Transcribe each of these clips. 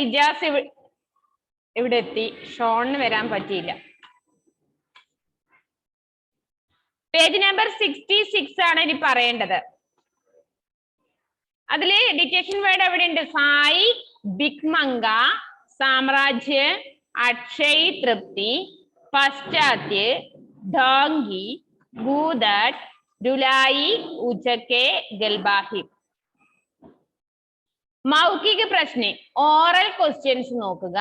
ഇജാസ് ഇവിടെ എത്തി. ഷോണിന് വരാൻ പറ്റിയില്ല. പേജ് നമ്പർ 66 ആണ് ഇനി പറയേണ്ടത്. അതില് ഡിറ്റക്ഷൻ വേർഡ് എവിടെ ഉണ്ട്? സായി, ഭിക്മംഗ, സാമ്രാജ്യ, അക്ഷയ്, തൃപ്തി, പശ്ചാത്യ, ढोंगी, गूदट, रुलाई, उचके, गलबाही. മൗഖിക പ്രശ്ന ഓറൽ ക്വസ്റ്റ്യൻസ് നോക്കുക.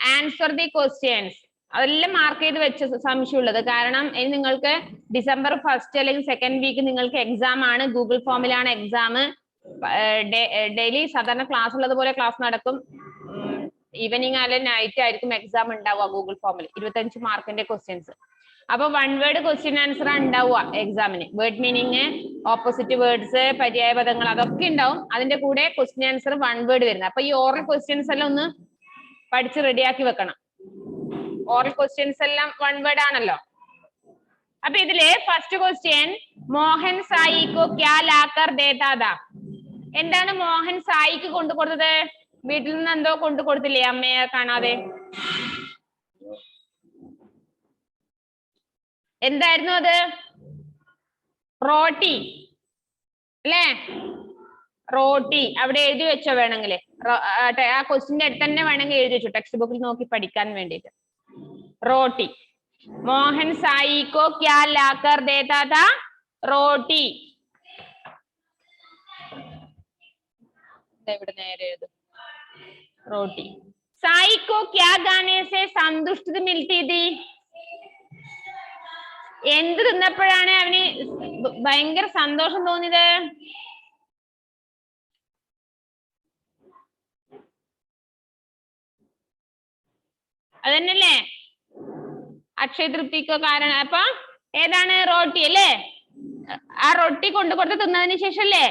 ആൻസർ ദി ക്വസ്റ്റ്യൻസ് അതെല്ലാം മാർക്ക് ചെയ്ത് വെച്ച സംശയമുള്ളത്. കാരണം ഇനി നിങ്ങൾക്ക് ഡിസംബർ 1 അല്ലെങ്കിൽ 2nd വീക്ക് നിങ്ങൾക്ക് എക്സാം ആണ്. ഗൂഗിൾ ഫോമിലാണ് എക്സാം. ഡെയിലി സാധാരണ ക്ലാസ് ഉള്ളതുപോലെ ക്ലാസ് നടക്കും. ഈവനിങ് അല്ലെങ്കിൽ നൈറ്റ് ആയിരിക്കും എക്സാം ഉണ്ടാവുക. ഗൂഗിൾ ഫോമിൽ 25 മാർക്കിന്റെ ക്വസ്റ്റ്യൻസ്. അപ്പൊ 1 വേർഡ് ക്വസ്റ്റ്യൻ ആൻസർ ഉണ്ടാവുക എക്സാമിന്. വേർഡ് മീനിങ്, ഓപ്പോസിറ്റ് വേർഡ്സ്, പര്യായ പദങ്ങൾ അതൊക്കെ ഉണ്ടാവും. അതിന്റെ കൂടെ ക്വസ്റ്റ്യൻ ആൻസർ 1 വേർഡ് വരുന്നത്. അപ്പൊ ഈ ഓറൽ ക്വസ്റ്റ്യൻസ് എല്ലാം ഒന്ന് പഠിച്ച് റെഡിയാക്കി വെക്കണം. ഓറൽ ക്വസ്റ്റ്യൻസ് എല്ലാം 1 വേർഡ് ആണല്ലോ. അപ്പൊ ഇതില് ഫസ്റ്റ് ക്വസ്റ്റ്യൻ, മോഹൻ സായിക്കോ ക്യാ ലാക്കർ ദേതാ താ. എന്താണ് മോഹൻ സായിക്ക് കൊണ്ടു കൊടുത്തത്? വീട്ടിൽ നിന്ന് എന്തോ കൊണ്ടു കൊടുത്തില്ലേ അമ്മയെ കാണാതെ? എന്തായിരുന്നു അത്? റോട്ടി അല്ലേ? റോട്ടി അവിടെ എഴുതി വെച്ചോ വേണമെങ്കിൽ. ആ ക്വസ്റ്റിന്റെ അടുത്ത് തന്നെ വേണമെങ്കിൽ എഴുതി വെച്ചു, ടെക്സ്റ്റ് ബുക്കിൽ നോക്കി പഠിക്കാൻ വേണ്ടിട്ട്. റോട്ടി. മോഹൻ സായിക്കോ ക്യാ ലാക്കർ ദേതാ താ? റോട്ടി. ഇവിടെ നേരെ എഴുതും. रोटी. साई को क्या गाने से संतुष्टि मिलती थी? എന്ത് തിന്നപ്പോഴാണ് അവന് ഭയങ്കര സന്തോഷം തോന്നിയത്? അതന്നല്ലേ അക്ഷയ തൃപ്തിക്കോ കാരണം. അപ്പൊ ഏതാണ്? റോട്ടി അല്ലേ? ആ റൊട്ടി കൊണ്ടു കൊടുത്ത് തിന്നതിന് ശേഷം അല്ലേ?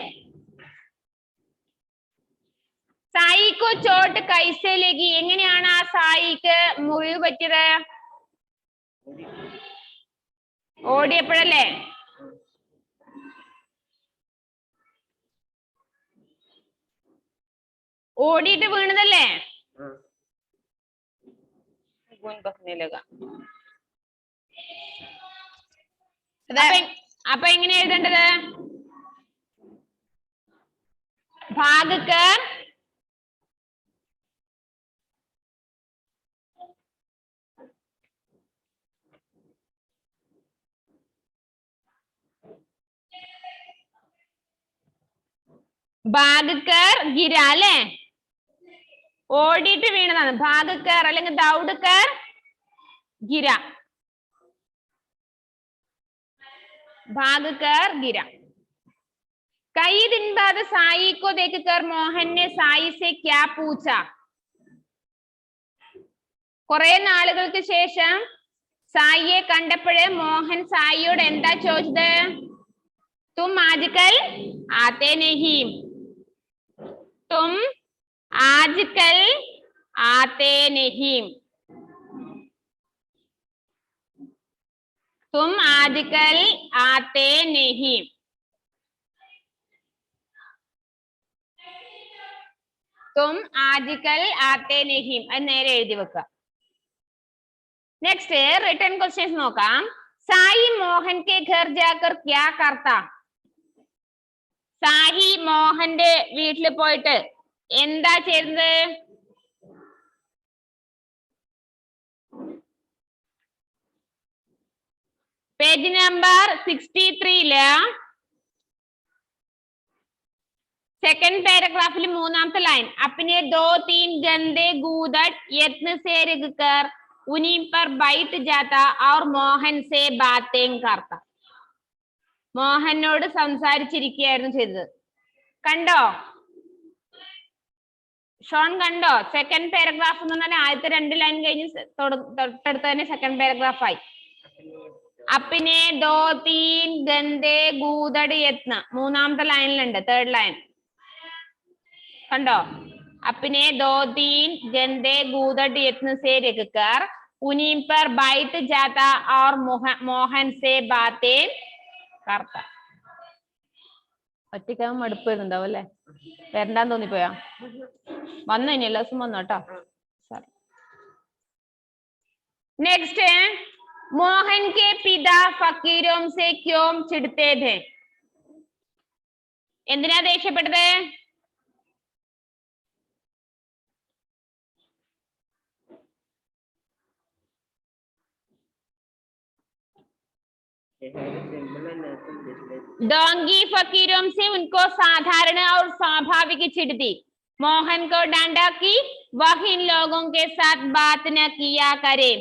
സായിക്കോ ചോട്ട് കൈസേ ലഗി. എങ്ങനെയാണ് ആ സായിക്ക് മുറിവ് പറ്റിയത്? ഓടിയപ്പോഴല്ലേ? ഓടിയിട്ട് വീണതല്ലേ? അപ്പൊ എങ്ങനെ എഴുതേണ്ടത്? ഭാഗക്കർ ഭാഗക്കർ ഗിര അല്ലേ? ഓടിയിട്ട് വീണതാണ്. ഭാഗക്കർ അല്ലെങ്കിൽ ദൗഡ്കർ ഗിര. ഭാഗക്കർ ഗിര. कई दिन बाद साई को देखकर मोहन ने साई से क्या पूछा? കുറെ നാളുകൾക്ക് ശേഷം സായിയെ കണ്ടപ്പോഴേ മോഹൻ സായിയോട് എന്താ ചോദിച്ചത്? തും ആജ്കൽ ആത്തെ നഹീ. തും ആജ്കൽ ആത്തെ നഹീ. തും ആജ്കൽ ആത്തെ നഹീ. തും ആജ്കൽ ആത്തെ നഹീം. അത് നേരെ എഴുതി വെക്കുക. നെക്സ്റ്റ് റിട്ടൺ ക്വസ്റ്റ്യൻസ് നോക്കാം. സായി മോഹൻ കെ ഘർ ജാകർ ക്യാ കർത്താ? സായി മോഹന്റെ വീട്ടിൽ പോയിട്ട് എന്താ ചെയ്യുന്നത്? പേജ് നമ്പർ 63 सेकंड पैराग्राफ मूന്നാമത്തെ लाइन अपने 2-3 गंदे गूदट यत्न से रखकर उन्हीं पर बैठ जाता और मोहन से बातें करता. മോഹനോട് സംസാരിച്ചിരിക്കുകയായിരുന്നു ചെയ്തത്. കണ്ടോ? ഷോൺ കണ്ടോ? സെക്കൻഡ് പാരഗ്രാഫ് എന്ന് പറഞ്ഞാൽ ആദ്യത്തെ 2 ലൈൻ കഴിഞ്ഞ് തൊട്ടടുത്ത് തന്നെ സെക്കൻഡ് പാരഗ്രാഫ് ആയി. അപ്പിനെ 2-3 ഗന്ദേ ഗൂദട് യത്ന മൂന്നാമത്തെ ലൈനിലുണ്ട്. 3rd ലൈൻ കണ്ടോ? अपने 2-3 गंदे गूदट यत्न से रखकर उन्हीं पर बैठ जाता और मोहन से बातें करता. ഒറ്റയ്ക്കാവും മടുപ്പ് വരുന്നുണ്ടാവും അല്ലേ? വരണ്ടാന്ന് തോന്നിപ്പോയാ? വന്നു ഇനി എല്ലാ ദിവസം വന്നു കേട്ടോ. नेक्स्ट है मोहन के पिता फकीरों से क्यों चिढ़ते थे? എന്തിനാ ദേഷ്യപ്പെട്ടത്? डोंगी फकीरों से उनको साधारण और स्वाभाविक चिढ़ती। मोहन को डांटा कि वह इन लोगों के साथ बात न किया करे।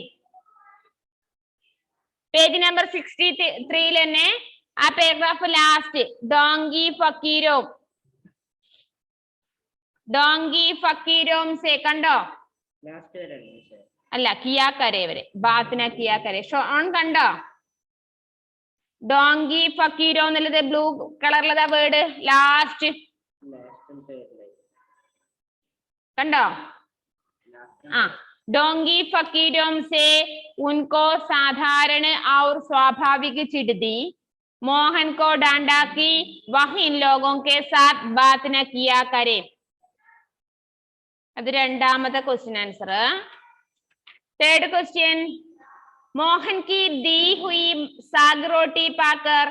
पेज नंबर 63 लेने आ पैराग्राफ लास्ट डोंगी फकीरों से കണ്ടോ? അല്ല കിയാ കരേ വരെ ബാത് ന കിയാ കരേ. ഷോൺ കണ്ടോ? ഡോങ്കി ഫക്കീരോ എന്നുള്ളത് ബ്ലൂ കളറിലതാ വേർഡ് ലാസ്റ്റ് കണ്ടോ? ആ डोंगी फकीरों से उनको साधारण और स्वाभाविक चिढ़ती। मोहन को डांटा कि वह इन लोगों के साथ बात न किया करे. അത് രണ്ടാമത്തെ question answer. Third question Mohan की दी हुई साग रोटी पाकर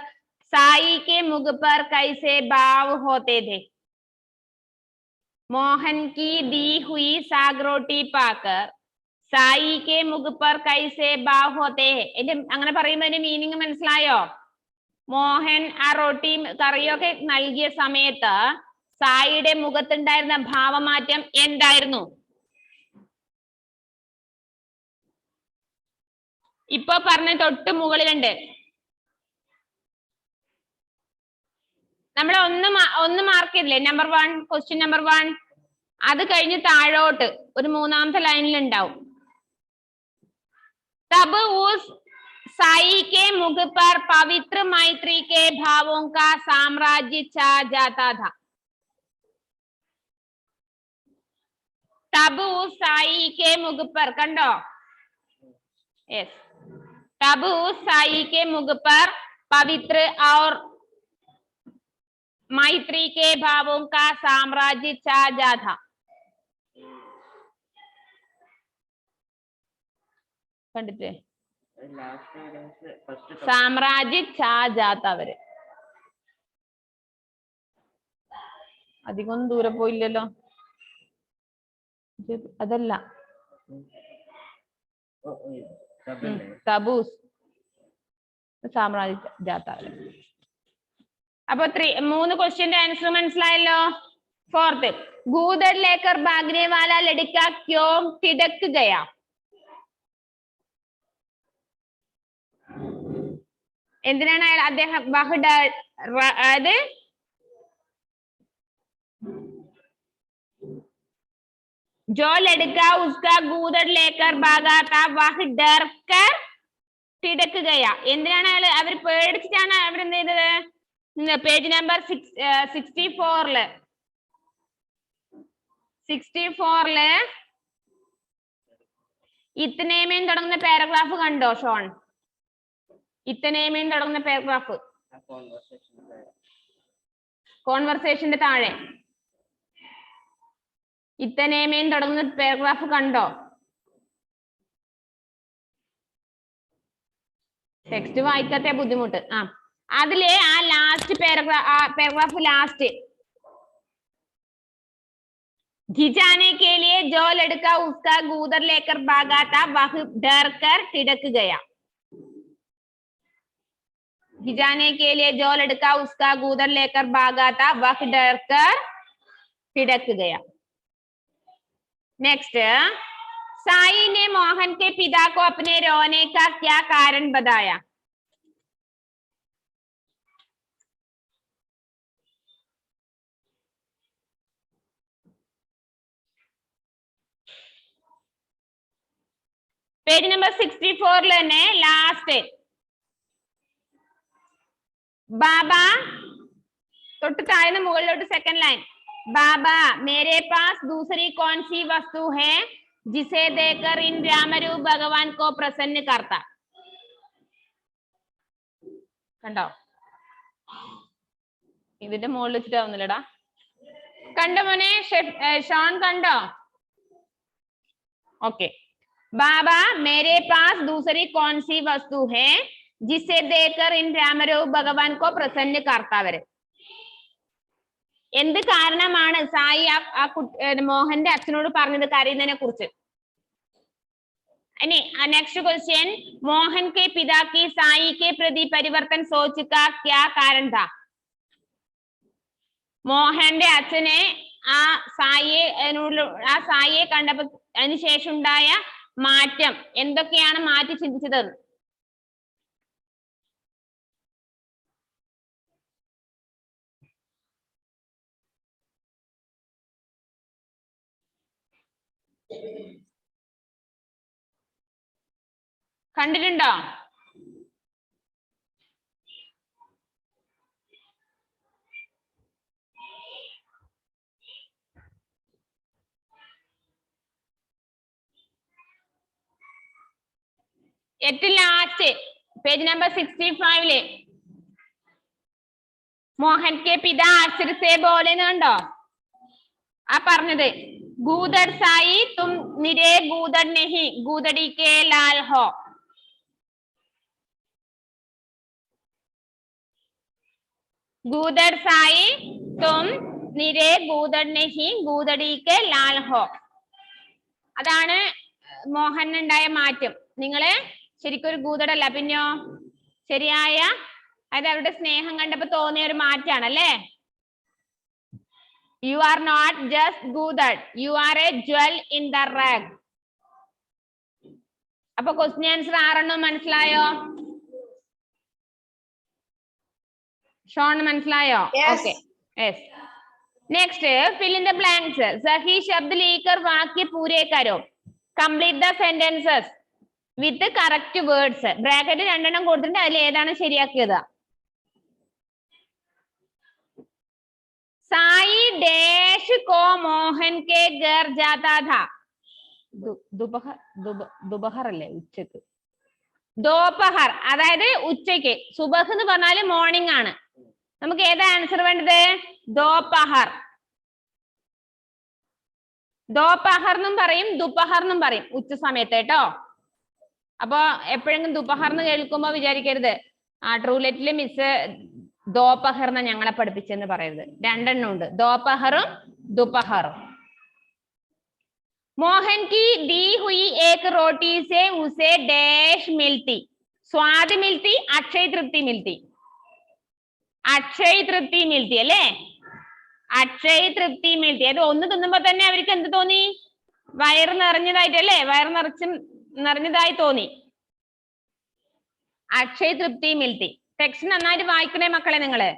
साई के मुख पर कैसे भाव होते थे? मोहन की दी हुई साग रोटी पाकर സായി കെ മുഖ് പർ കൈസെ ഭാവ് ഹോത്തെ. അങ്ങനെ പറയുന്നതിന്റെ മീനിങ് മനസ്സിലായോ? മോഹൻ ആ റൊട്ടി കറിയൊക്കെ നൽകിയ സമയത്ത് സായിയുടെ മുഖത്തുണ്ടായിരുന്ന ഭാവമാറ്റം എന്തായിരുന്നു? ഇപ്പൊ പറഞ്ഞ തൊട്ട് മുകളിലുണ്ട്. നമ്മൾ ഒന്ന് മാർക്ക് ചെയ്തില്ലേ? Number 1 question number 1. അത് കഴിഞ്ഞ് താഴോട്ട് ഒരു മൂന്നാമത്തെ ലൈനിൽ ഉണ്ടാവും. तब उस साई के मुख पर पवित्र मैत्री के भावों का साम्राज्य छा जाता था. तब उस साई के मुख पर कണ്ടോ? यस. तब उस साई के मुख पर पवित्र और मैत्री के भावों का साम्राज्य छा जाता था. കണ്ടിട്ടേ? സാമ്രാജ്യ ഛാ ജാത്ത വരെ. അധികം ദൂരെ പോയില്ലല്ലോ. അതല്ല തബൂസ് സാമ്രാജ്യ ജാത്ത വരെ. അപ്പൊ 3 ക്വസ്റ്റ്യന്റെ ആൻസർ മനസ്സിലായല്ലോ. 4th ഗൂദർ ലേക്കർ ഭാഗ്നെ വാല ലड़का क्यों तिड़क गया? എന്തിനാണ് അദ്ദേഹം അതായത് जो लड़का उसका गूदड़ लेकर भागा था वह डर कर तिड़क गया. എന്തിനാണ് അവർ പേടിച്ചിട്ടാണ് അവർ എന്ത് ചെയ്തത്? പേജ് നമ്പർ 64 ഇത്തനേമേൻ തുടങ്ങുന്ന പാരഗ്രാഫ് കണ്ടോ ഷോൺ? ഇത്തനേമേൻ തുടങ്ങുന്ന പാരഗ്രാഫ് കോൺവെർസേഷന്റെ താഴെ ഇത്തനേമേൻ തുടങ്ങുന്ന പാരഗ്രാഫ് കണ്ടോ? ടെക്സ്റ്റ് വായിക്കാത്ത ബുദ്ധിമുട്ട്. അതിലെ ആ ലാസ്റ്റ് പാരഗ്രാഫ് ലാസ്റ്റ് घिजाने के लिए जो लड़का उसका गूदर लेकर भागा था वह डर कर तिड़क गया. घिजाने के लिए जो लड़का उसका गूदर लेकर भागा था वह डर कर तिड़क गया. नेक्स्ट साई ने मोहन के पिता को अपने रोने का क्या कारण बताया? पेज नंबर 64 लेने लास्ट बाबा തൊട്ട് താഴെ മുകളിലോട്ട് സെക്കൻഡ് ലൈൻ बाबा मेरे पास दूसरी कौन सी वस्तु है जिसे देखकर इन रामरूप भगवान को प्रसन्न करता? കണ്ടോ? ഇതിന്റെ മുകളിൽ വെച്ചിട്ടാവുന്നില്ലടാ. കണ്ടോ മോനെ? ഷോൺ കണ്ടോ? ओके। बाबा मेरे पास दूसरी कौन सी वस्तु है जिसे देखकर इन രാമരവ് ഭഗവാൻ को प्रसन्न करता വരെ? എന്ത് കാരണമാണ് സായി മോഹന്റെ അച്ഛനോട് പറഞ്ഞത് കരയുന്നതിനെ കുറിച്ച്? ഇനി നെക്സ്റ്റ് ക്വസ്റ്റ്യൻ, മോഹൻ के पिता की साई के प्रति परिवर्तन सोच का क्या कारण था? മോഹന്റെ അച്ഛനെ ആ സായിയെ കണ്ടപ്പോ അതിനുശേഷം ഉണ്ടായ മാറ്റം എന്തൊക്കെയാണ് മാറ്റി ചിന്തിച്ചത്? കണ്ടിട്ടുണ്ടോ? ഏറ്റവും ലാസ്റ്റ് പേജ് നമ്പർ 65 മോഹൻ കെ പിതാ അക്ഷര സേ ബോലെ കണ്ടോ? ആ പറഞ്ഞത് ഗൂദർ സായി തും നിരേ ഗൂദർ നഹി ഗൂദടി കെ ലാൽ ഹോ. ഗൂദർ സായി തും നിരേ ഗൂദർ നഹി ഗൂദടി കെ ലാൽ ഹോ. അതാണ് മോഹനുണ്ടായ മാറ്റം. നിങ്ങള് ശരിക്കും ഒരു ഗൂദടല്ല, പിന്നെയോ ശരിയായ അതായത് അവരുടെ സ്നേഹം കണ്ടപ്പോ തോന്നിയ ഒരു മാറ്റാണല്ലേ. You are not just good, you are a jewel in the rug. അപ്പൊ ക്വസ്റ്റ്യൻ ആൻസർ 6 മനസ്സിലായോ? ഷോൺ മനസ്സിലായോ? Okay, yes. Next, fill in the blanks. सही शब्द लेकर वाक्य पूरे करो. Complete the sentences with the correct words. Bracket 2 കൊടുത്തിട്ട് അതിൽ ഏതാണ് ശരിയാക്കിയത്? സായി ഡാഷ് കോ മോഹൻ കെ ഘർ ജാതാ ഥാ. ദുപഹർ അല്ലേ? ഉച്ചക്ക്. ദോപഹർ അതായത് ഉച്ചയ്ക്ക്. സുബഹ് എന്ന് പറഞ്ഞാല് മോർണിംഗ് ആണ്. നമുക്ക് ഏതാ ആൻസർ വേണ്ടത്? ദോപഹർ. ദോപഹർ എന്നും പറയും, ദുപഹർ എന്നും പറയും ഉച്ച സമയത്ത് കേട്ടോ. അപ്പൊ എപ്പോഴെങ്കിലും ദുപഹർ എന്ന് കേൾക്കുമ്പോ വിചാരിക്കരുത് ട്രൂലെറ്റില് മിസ് ദോപഹർ എന്നാ ഞങ്ങളെ പഠിപ്പിച്ചെന്ന് പറയരുത്. 2 ഉണ്ട്, ദോപഹറും ദുപഹറും. മോഹൻ की दी हुई एक रोटी से उसे डैश मिलती. स्वाद मिलती, अक्षय तृप्ति मिलती. अक्षय तृप्ति मिलती അല്ലേ? അക്ഷയ തൃപ്തി മിൽത്തി. അത് ഒന്ന് തിന്നുമ്പോ തന്നെ അവർക്ക് എന്ത് തോന്നി? വയറ് നിറഞ്ഞതായിട്ടല്ലേ? വയറ് നിറഞ്ഞതായി തോന്നി. അക്ഷയ തൃപ്തി മിൽത്തി. ടെക്സ്റ്റ് നന്നായിട്ട് വായിക്കണേ മക്കളെ നിങ്ങള്.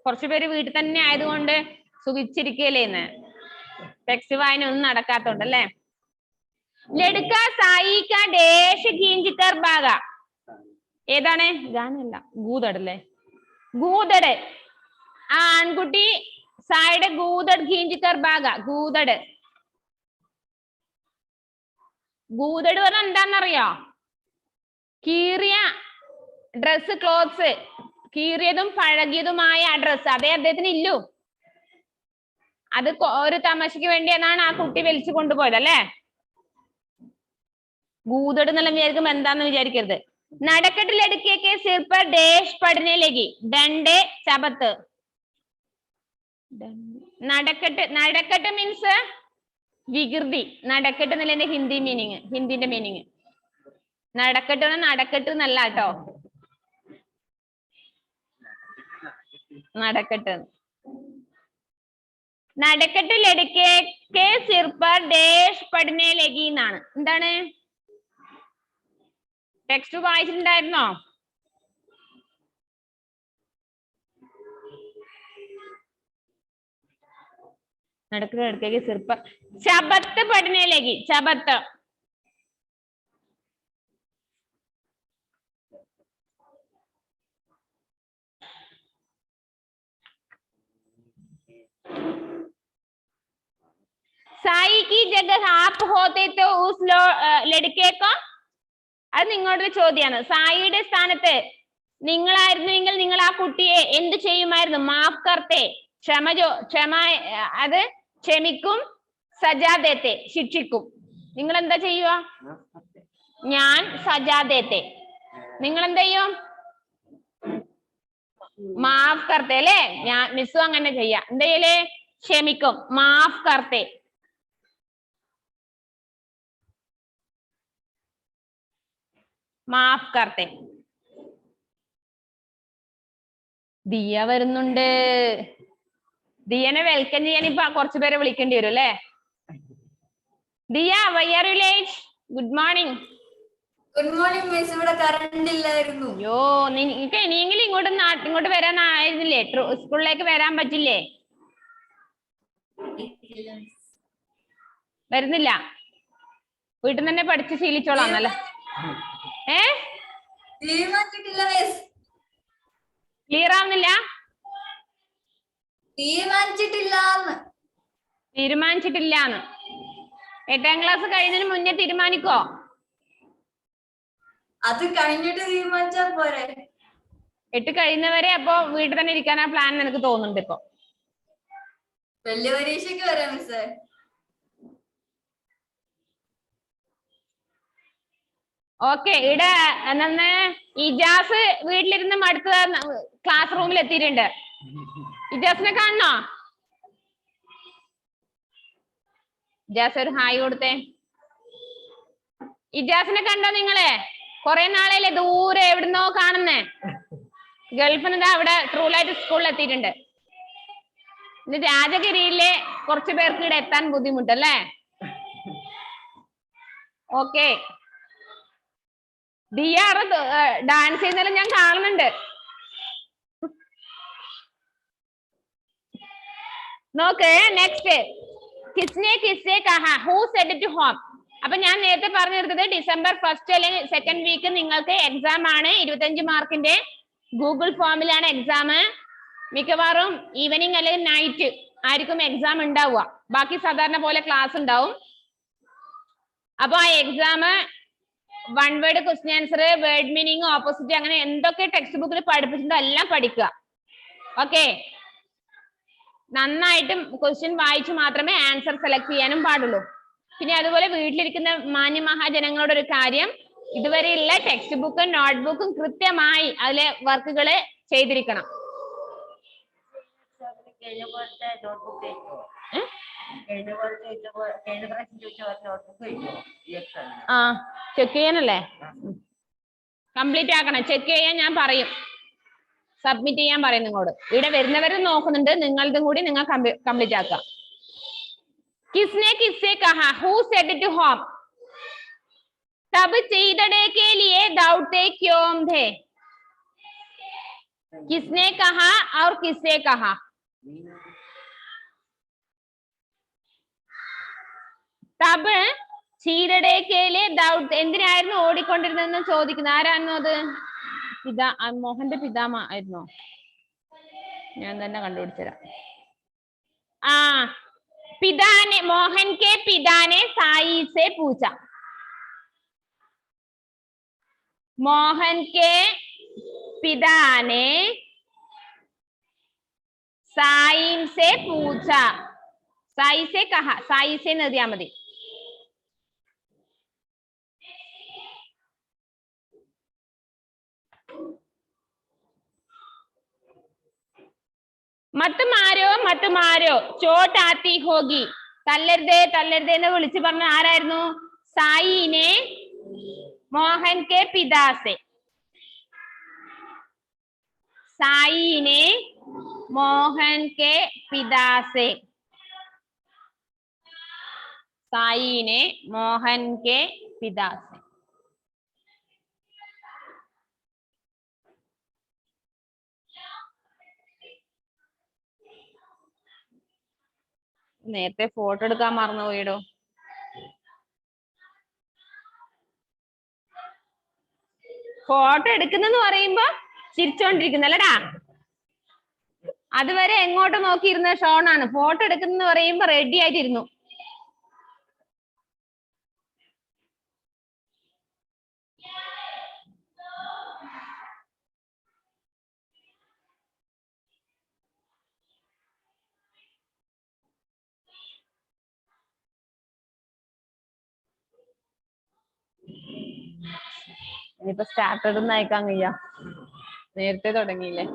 കുറച്ചുപേര് വീട്ടിൽ തന്നെ ആയതുകൊണ്ട് സുഖിച്ചിരിക്കല്ലേ ഇന്ന്. ടെക്സ്റ്റ് വായന ഒന്നും നടക്കാത്തോണ്ട് അല്ലേ? ലഡ്ക സായി കാ ഡേഷ് ഖീഞ്ചിക്കർ ഭാഗ. ഏതാണ്? ഗാനല്ല, ഗൂദടല്ലേ? ഗൂദട്. ആ ആൺകുട്ടി സായിയുടെ ഗൂദട് ഖീഞ്ചിക്കർ ഭാഗ. ഗൂദട്. ഗൂദട് പറഞ്ഞാൽ എന്താന്നറിയോ? കീറിയ ഡ്രസ്, ക്ലോത്ത്സ്, കീറിയതും പഴകിയതുമായ ആ ഡ്രസ്. അതേ അദ്ദേഹത്തിന് ഇല്ലു. അത് ഒരു തമാശക്ക് വേണ്ടിയാണ് ആ കുട്ടി വലിച്ചു കൊണ്ടുപോയത് അല്ലേ? ഗൂദട് എന്നെല്ലാം വിചാരിക്കുമ്പോ എന്താന്ന് വിചാരിക്കരുത്. നടക്കട്ട് ലടുക്കിയൊക്കെ സിർ പർ ഡേഷ് പഠനെ ലഗി. ഡണ്ടേ ചബത്ത്. നടക്കട്ട്. നടക്കട്ട് മീൻസ് വികൃതി. നടക്കട്ട് എന്നല്ല ഹിന്ദിന്റെ മീനിങ്. നടക്കട്ട് നടക്കട്ട് എന്നല്ല കേട്ടോ. നടക്കട്ട്. നടക്കട്ട് ലടുക്കെ സിർ പർ ഡേഷ് പഠനെ ലഗി എന്നാണ്. എന്താണ്? ടെക്സ്റ്റ് വായിച്ചിട്ടുണ്ടായിരുന്നോ? നടക്കട്ട് ലടുക്കെ സിർ പർ ചബത്ത് പഠനെ ലഗി. ചബത്ത്. സായി की जगह आप होते तो उस लड़के को. അത് നിങ്ങളുടെ ചോദ്യമാണ്. സായിയുടെ സ്ഥാനത്ത് നിങ്ങളായിരുന്നുവെങ്കിൽ നിങ്ങൾ ആ കുട്ടിയെ എന്ത് ചെയ്യുമായിരുന്നു? മാഫ് കർത്തേ. ക്ഷമ അത് ക്ഷമിക്കും, സജാദേത്തെ ശിക്ഷിക്കും. നിങ്ങൾ എന്താ ചെയ്യുക? ഞാൻ സജാദേത്തെ, നിങ്ങൾ എന്ത് ചെയ്യും? മാഫ് കർത്തെ അല്ലേ? ഞാൻ മിസ്സും അങ്ങനെ ചെയ്യാം. എന്താ ചെയ്യലേ? ക്ഷമിക്കും. മാഫ് കർത്തെ. മാഫ് കർത്തെ. ദിയ വരുന്നുണ്ട്. ദിയനെ വെൽക്കം ചെയ്യാൻ ഇപ്പൊ കുറച്ചു പേരെ വിളിക്കേണ്ടി വരും അല്ലേ? Diya, why are you late? Good morning. Good morning miss. ഇവിടെ കറണ്ട് ഇല്ലായിരുന്നു. അയ്യോ, നിങ്ങൾക്ക് ഇനിയെങ്കിലും ഇങ്ങോട്ട് വരാൻ ആയിരുന്നില്ലേ? സ്കൂളിലേക്ക് വരാൻ പറ്റില്ലേ? വരുന്നില്ല? വീട്ടിൽ തന്നെ പഠിച്ച് ശീലിച്ചോളാം അല്ലേ? തീരുമാനിച്ചിട്ടില്ല മിസ്. ക്ലിയർ ആവുന്നില്ല? തീരുമാനിച്ചിട്ടില്ലാന്ന് 8ാം ക്ലാസ് കഴിഞ്ഞതിന് മുന്നേ തീരുമാനിക്കോ? അത് കഴിഞ്ഞിട്ട് തീരുമാനിച്ചാ പോരെ? 8 കഴിയുന്നവരെ അപ്പൊ വീട്ടിൽ തന്നെ ഇരിക്കാനാ പ്ലാൻ എനിക്ക് തോന്നുന്നുണ്ട് ഇപ്പൊ. വലിയ പരീക്ഷയ്ക്ക് വരാം മിസ്സേ. ഓക്കെ, ഇവിടെ ഇജാസ് വീട്ടിലിരുന്ന് മടുത്ത ക്ലാസ് റൂമിൽ എത്തിയിട്ടുണ്ട്. ഇജാസിനെ കാണണോ? ഇജാസ് ഒരു ഹായ് കൊടുത്തേ. ഇജാസിനെ കണ്ടോ നിങ്ങളെ? കൊറേ നാളെയല്ലേ ദൂരെ എവിടുന്നോ കാണുന്നേ. ഗൾഫിൽ നിന്ന് അവിടെ ട്രൂലൈറ്റ് സ്കൂളിൽ എത്തിയിട്ടുണ്ട്. ഇത് രാജഗിരിയിലെ കുറച്ചു പേർക്ക് ഇവിടെ എത്താൻ ബുദ്ധിമുട്ടല്ലേ? ഓക്കെ, ദിയ ഡാൻസ് ചെയ്യുന്നതിൽ ഞാൻ കാണുന്നുണ്ട്. നോക്ക്, നെക്സ്റ്റ് കിസ്നെ കിസ്സെ കഹാ, ഹൂ സെഡ് ടു ഹോം. അപ്പൊ ഞാൻ നേരത്തെ പറഞ്ഞിരുന്നത് ഡിസംബർ 1st അല്ലെങ്കിൽ 2nd വീക്ക് നിങ്ങൾക്ക് എക്സാം ആണ്. 25 മാർക്കിന്റെ ഗൂഗിൾ ഫോമിലാണ് എക്സാം. മിക്കവാറും ഈവനിങ് അല്ലെങ്കിൽ നൈറ്റ് ആയിരിക്കും എക്സാം ഉണ്ടാവുക. ബാക്കി സാധാരണ പോലെ ക്ലാസ് ഉണ്ടാവും. അപ്പൊ ആ exam 1 word question answer, word meaning, opposite, അങ്ങനെ എന്തൊക്കെ ടെക്സ്റ്റ് ബുക്കിൽ പഠിപ്പിച്ചിട്ടുണ്ടോ എല്ലാം പഠിക്കുക. ഓക്കെ, നന്നായിട്ട് ക്വസ്റ്റ്യൻ വായിച്ചു മാത്രമേ ആൻസർ സെലക്ട് ചെയ്യാനും പാടുള്ളൂ. പിന്നെ അതുപോലെ വീട്ടിലിരിക്കുന്ന മാന്യ മഹാജനങ്ങളോട് ഒരു കാര്യം, ഇതുവരെയുള്ള ടെക്സ്റ്റ് ബുക്കും നോട്ട്ബുക്കും കൃത്യമായി അതിലെ വർക്കുകൾ ചെയ്തിരിക്കണം. ആ, ചെക്ക് ചെയ്യാനല്ലേ? കംപ്ലീറ്റ് ആക്കണം. ചെക്ക് ചെയ്യാൻ ഞാൻ പറയും, സബ്മിറ്റ് ചെയ്യാൻ പറയും നിങ്ങളോട്. ഇവിടെ വരുന്നവരും നോക്കുന്നുണ്ട്, നിങ്ങളതും കൂടി നിങ്ങൾ കംപ്ലീറ്റ് ആക്കുക. किसने किससे कहा, who said to whom? तब चीदड़े के लिए दौड़ते क्यों थे? किसने कहा और किससे कहा? तब चीदड़े के लिए दौड़ते, എന്തിനായിരുന്നു ഓടിക്കൊണ്ടിരുന്നതെന്ന് ചോദിക്കുന്നത്. ആരായിരുന്നു അത്? മോഹന്റെ പിതാമ ആയിരുന്നോ? ഞാൻ തന്നെ കണ്ടുപിടിച്ചുതരാം. ആ, पिता ने, मोहन के पिता ने साई से पूछा. मोहन के पिता ने साई से पूछा. साई से कहा, साई से नदिया मदी. मत मारो चोट आती होगी. തല്ലരുതേ തല്ലരുതേ എന്ന് വിളിച്ചു പറഞ്ഞ ആരായിരുന്നു? സായിനെ മോഹൻ കെ പിതാസെ. സായിനെ മോഹൻ കെ പിതാസെ. സായിനെ മോഹൻ കെ പിതാസെ. നേരത്തെ ഫോട്ടോ എടുക്കാൻ മറന്നു പോയിടോ. ഫോട്ടോ എടുക്കുന്നെന്ന് പറയുമ്പോ ചിരിച്ചോണ്ടിരിക്കുന്നല്ലടാ. അതുവരെ എങ്ങോട്ട് നോക്കിയിരുന്ന ഷോണാണ്. ഫോട്ടോ എടുക്കുന്നെന്ന് പറയുമ്പോ റെഡി ആയിട്ടിരുന്നു. ഇനിയിപ്പോ സ്റ്റാർട്ടഡ് ഒന്നും അയക്കാൻ കഴിയ, നേരത്തെ തുടങ്ങിയില്ലേ.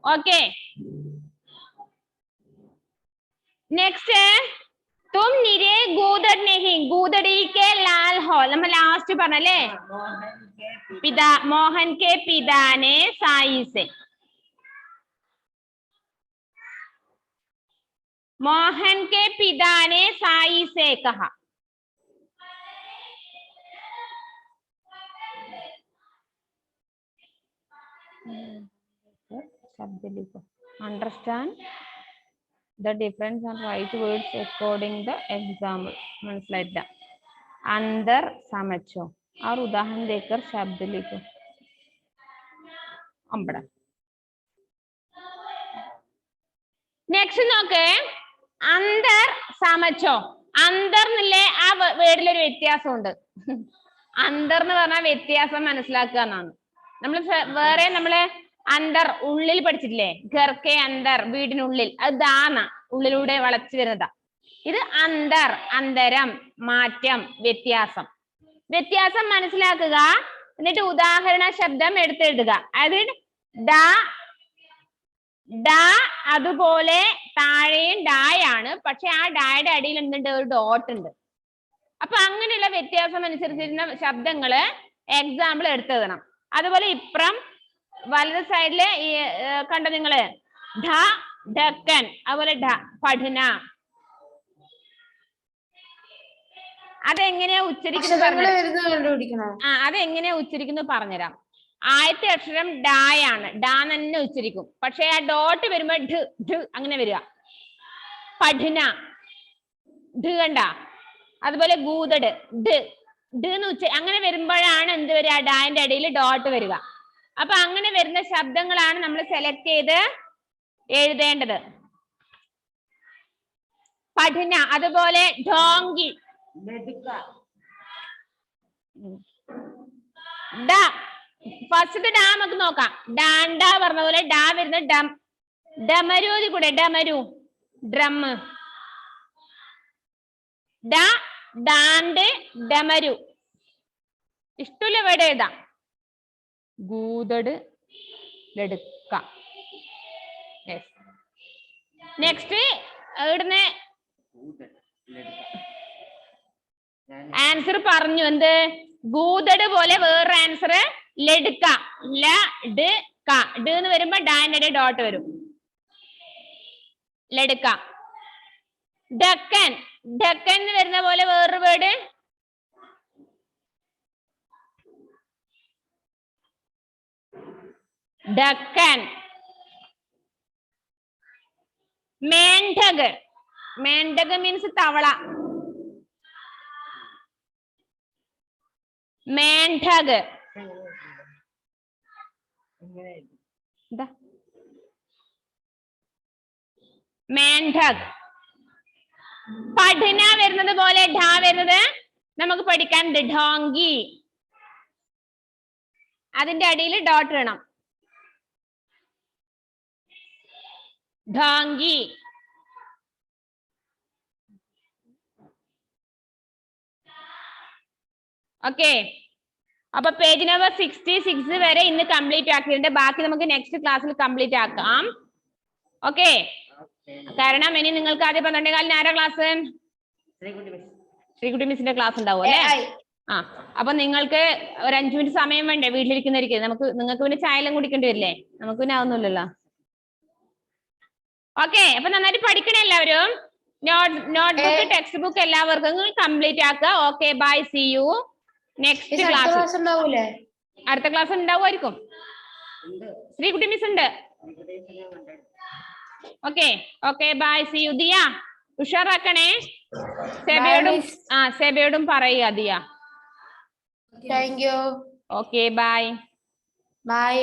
ഓക്കെ, നെക്സ്റ്റ് തും നിരെ ഗൂദർ നെഹി, ഗൂദടി കെ ലാൽ ഹോ, നമ്മൾ ലാസ്റ്റ് പറഞ്ഞല്ലേ. പിതാ മോഹൻ കെ പിതാനെ സായി സെ, मोहन के पिता ने साई से कहा. शब्द लिखो. Understand the difference and write words according the example. മനസ്സിലായില്ല. अंदर समझो और उदाहरण देकर शब्द लिखो. अम्बड़ा. नेक्स्ट നോക്കേ, അന്തർ സമച്ചോ. അന്തർ എന്നില്ലേ ആ വേർഡിലൊരു വ്യത്യാസമുണ്ട്. അന്തർ എന്ന് പറഞ്ഞാൽ വ്യത്യാസം മനസ്സിലാക്കുക എന്നാണ്. നമ്മൾ വേറെ നമ്മള് അന്തർ ഉള്ളിൽ പഠിച്ചിട്ടില്ലേ, ഘർക്കെ അന്തർ വീടിനുള്ളിൽ, അത് ദാന ഉള്ളിലൂടെ വളച്ചു വരുന്നതാ. ഇത് അന്തർ അന്തരം മാറ്റം വ്യത്യാസം. വ്യത്യാസം മനസ്സിലാക്കുക, എന്നിട്ട് ഉദാഹരണ ശബ്ദം എടുത്തെഴുതുക. അതായത് ഡ ഡ അതുപോലെ താഴെയും ഡായാണ്, പക്ഷെ ആ ഡായുടെ അടിയിൽ എന്തുണ്ട്, ഒരു ഡോട്ട് ഉണ്ട്. അപ്പൊ അങ്ങനെയുള്ള വ്യത്യാസം അനുസരിച്ചിരുന്ന ശബ്ദങ്ങള് എക്സാമ്പിൾ എടുത്തെഴുതണം. അതുപോലെ ഇപ്പുറം വലത് സൈഡില് കണ്ട നിങ്ങള് ഢ ഢക്കൻ, അതുപോലെ ഢ പഠന, അതെങ്ങനെയാ ഉച്ചരിക്കുന്നത് അതെങ്ങനെയാ ഉച്ചരിക്കുന്നത് പറഞ്ഞുതരാം. ആദ്യത്തെ അക്ഷരം ഡായാണ്, ഡാ തന്നെ ഉച്ചരിക്കും. പക്ഷെ ആ ഡോട്ട് വരുമ്പോ ഢ ഢ അങ്ങനെ വരിക. പഠന ഢ കണ്ട. അതുപോലെ ഗൂതട് ഢ ഢ എന്ന് അങ്ങനെ വരുമ്പോഴാണ് എന്ത് വരിക, ഡാന്റെ അടിയിൽ ഡോട്ട് വരിക. അപ്പൊ അങ്ങനെ വരുന്ന ശബ്ദങ്ങളാണ് നമ്മൾ സെലക്ട് ചെയ്ത് എഴുതേണ്ടത്. പഠന, അതുപോലെ ഡോങ്കി, ഡ ഫസ്റ്റ് ഡാ നമുക്ക് നോക്കാം. ഡാണ്ട പറഞ്ഞ പോലെ ഡാ വരുന്ന ഡം, ഡമരു കൂടെ ഡമരു ഡ്രം, ഡ ഡാണ്ട് ഡമരു. ഇഷ്ടമുള്ള വേർഡ് എഴുതാം. ഗൂതട് ലടുക്ക. നെക്സ്റ്റ് ഇവിടുന്ന് ആൻസർ പറഞ്ഞു. എന്ത് ഗൂതട് പോലെ വേറൊരു ആൻസർ ലടുക്ക, ല ഡ് ക, ഡ് എന്ന് വരുമ്പോ ഡാന്റെ ഡോട്ട് വരും. ലടുക്ക. ഡക്കൻ, ഡക്കൻ എന്ന് വരുന്ന പോലെ വേറൊരു വേർഡ് ഡക്കൻ. മേണ്ഡക്, മേണ്ഡക് മീൻസ് തവള. മേണ്ഡക് മേണ്ഡക്. പഠന വരുന്നത് പോലെ ഢ വരുന്നത് നമുക്ക് പഠിക്കാനുണ്ട്. ഢോങ്കി, അതിന്റെ അടിയിൽ ഡോട്ട് ഇടണം. ഢോങ്കി. ഓക്കെ, അപ്പൊ പേജ് നമ്പർ 66 വരെ ഇന്ന് കംപ്ലീറ്റ് ആക്കിയിട്ടുണ്ട്. ബാക്കി നമുക്ക് നെക്സ്റ്റ് ക്ലാസ്സിൽ കംപ്ലീറ്റ് ആക്കാം. ഓക്കെ, കാരണം ഇനി നിങ്ങൾക്ക് ആദ്യം 12:15 ആരാ ക്ലാസ്? ശ്രീകുട്ടി മിസ്സിന്റെ ക്ലാസ് ഉണ്ടാവും അല്ലേ? ആ, അപ്പൊ നിങ്ങൾക്ക് ഒരു 5 മിനിറ്റ് സമയം വേണ്ടേ വീട്ടിലിരിക്കുന്നവർക്ക്? നിങ്ങൾക്ക് പിന്നെ ചായ എല്ലാം കുടിക്കേണ്ടി വരില്ലേ? നമുക്ക് പിന്നെ ആവുന്നില്ലല്ലോ. ഓക്കെ, അപ്പൊ നന്നായിട്ട് പഠിക്കണേ എല്ലാവരും. നോട്ട്ബുക്ക് ടെക്സ്റ്റ് ബുക്ക് എല്ലാവർക്കും കംപ്ലീറ്റ് ആക്കുക. Okay, bye, see you next class. അടുത്ത ക്ലാസ് ഉണ്ടാവുമായിരിക്കും. ശ്രീകുട്ടി മിസ് ഉണ്ട്. Okay okay, bye, see you. Diya ഉഷാറാക്കണേ. സെബയോടും പറയുക Diya. Thank you. Okay, bye. By.